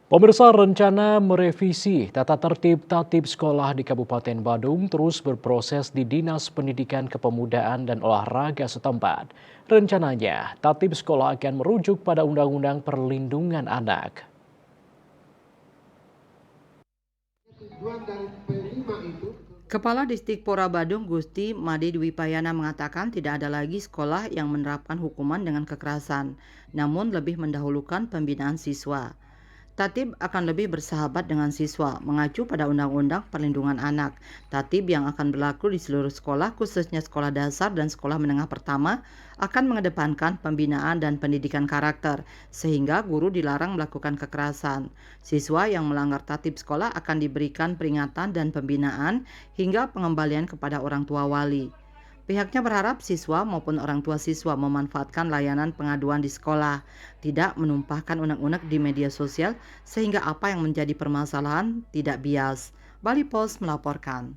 Pemirsa, rencana merevisi tata tertib tatib sekolah di Kabupaten Badung terus berproses di Dinas Pendidikan Kepemudaan dan Olahraga setempat. Rencananya, tatib sekolah akan merujuk pada Undang-Undang Perlindungan Anak. Kepala Distrik Pora Badung Gusti Made Dwi Payana mengatakan tidak ada lagi sekolah yang menerapkan hukuman dengan kekerasan, namun lebih mendahulukan pembinaan siswa. Tatib akan lebih bersahabat dengan siswa, mengacu pada Undang-Undang Perlindungan Anak. Tatib yang akan berlaku di seluruh sekolah, khususnya sekolah dasar dan sekolah menengah pertama, akan mengedepankan pembinaan dan pendidikan karakter, sehingga guru dilarang melakukan kekerasan. Siswa yang melanggar tatib sekolah akan diberikan peringatan dan pembinaan hingga pengembalian kepada orang tua wali. Pihaknya berharap siswa maupun orang tua siswa memanfaatkan layanan pengaduan di sekolah, tidak menumpahkan unek-unek di media sosial sehingga apa yang menjadi permasalahan tidak bias. Bali Post melaporkan.